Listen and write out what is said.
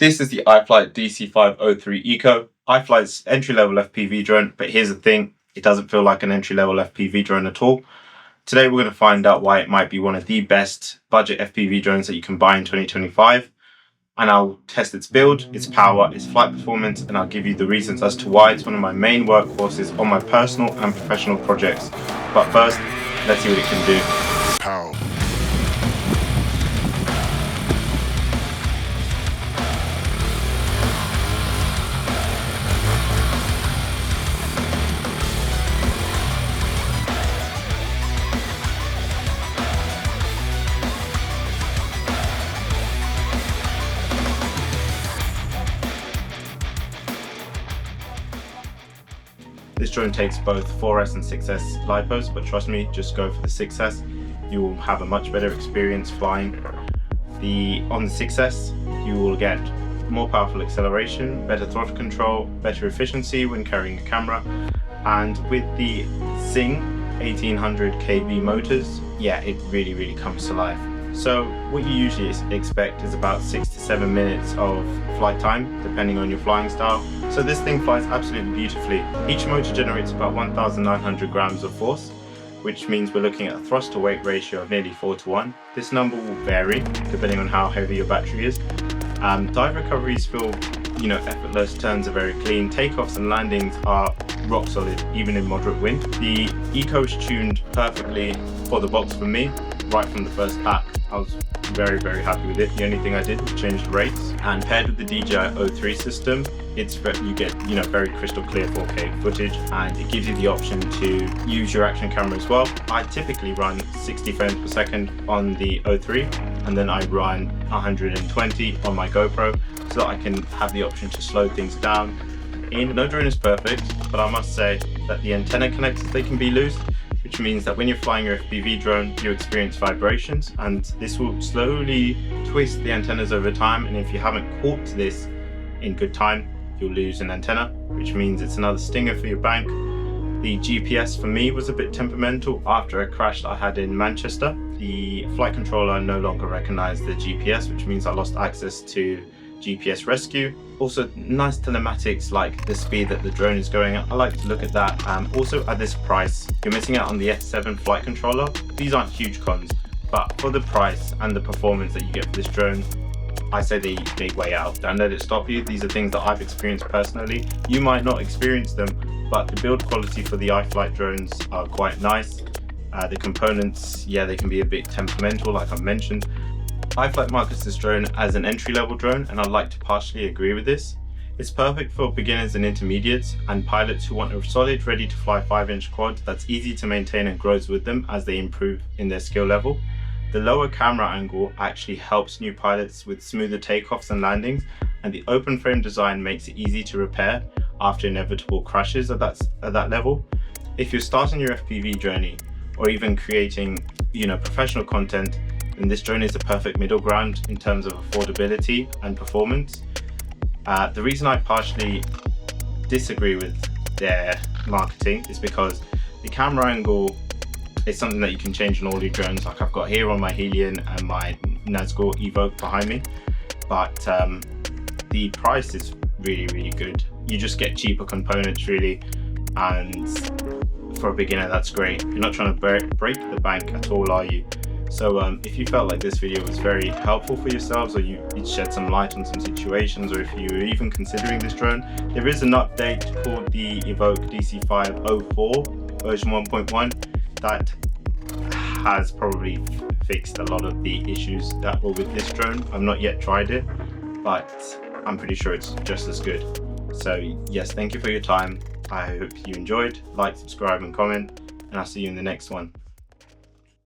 This is the Iflight DC5 ECO. Iflight's entry-level FPV drone, but here's the thing, it doesn't feel like an entry-level FPV drone at all. Today we're going to find out why it might be one of the best budget FPV drones that you can buy in 2025. And I'll test its build, its power, its flight performance, and I'll give you the reasons as to why it's one of my main workhorses on my personal and professional projects. But first, let's see what it can do. Pow. This drone takes both 4S and 6S LiPos, but trust me, just go for the 6S. You will have a much better experience flying. On the 6S, you will get more powerful acceleration, better throttle control, better efficiency when carrying a camera, and with the Sing 1800 kV motors, yeah, it really comes to life. So what you usually expect is about 6 to 7 minutes of flight time, depending on your flying style. So this thing flies absolutely beautifully. Each motor generates about 1,900 grams of force, which means we're looking at a thrust to weight ratio of nearly 4:1. This number will vary depending on how heavy your battery is. Dive recoveries feel, effortless, turns are very clean, takeoffs and landings are rock solid, even in moderate wind. The Eco is tuned perfectly for the box for me, right from the first pack. I was very happy with it. The only thing I did was change the rates, and paired with the DJI O3 system, you get very crystal clear 4K footage, and it gives you the option to use your action camera as well. I typically run 60 frames per second on the O3, and then I run 120 on my GoPro, so that I can have the option to slow things down. No drone is perfect, but I must say that the antenna connectors, they can be loose, which means that when you're flying your FPV drone, you experience vibrations, and this will slowly twist the antennas over time, and if you haven't caught this in good time, you'll lose an antenna, which means it's another stinger for your bank. The GPS for me was a bit temperamental. After a crash that I had in Manchester, the flight controller no longer recognized the GPS, which means I lost access to GPS rescue. Also, nice telematics like the speed that the drone is going at. I like to look at that. Also, at this price, you're missing out on the S7 flight controller. These aren't huge cons, but for the price and the performance that you get for this drone, I say they weigh out. Don't let it stop you. These are things that I've experienced personally. You might not experience them, but the build quality for the Iflight drones are quite nice. The components, yeah, they can be a bit temperamental, like I've mentioned. Iflight markets this drone as an entry-level drone, and I'd like to partially agree with this. It's perfect for beginners and intermediates, and pilots who want a solid, ready-to-fly 5-inch quad that's easy to maintain and grows with them as they improve in their skill level. The lower camera angle actually helps new pilots with smoother takeoffs and landings, and the open frame design makes it easy to repair after inevitable crashes at that level. If you're starting your FPV journey, or even creating professional content, then this drone is the perfect middle ground in terms of affordability and performance. The reason I partially disagree with their marketing is because the camera angle is something that you can change on all your drones, like I've got here on my Helion and my Nazgul Evoke behind me, but the price is really good. You just get cheaper components really, and for a beginner that's great. You're not trying to break the bank at all, are you? So if you felt like this video was very helpful for yourselves, or it shed some light on some situations, or if you were even considering this drone, there is an update called the Evoke DC5 04 version 1.1 that has probably fixed a lot of the issues that were with this drone. I've not yet tried it, but I'm pretty sure it's just as good. So yes, thank you for your time. I hope you enjoyed. Like, subscribe and comment, and I'll see you in the next one.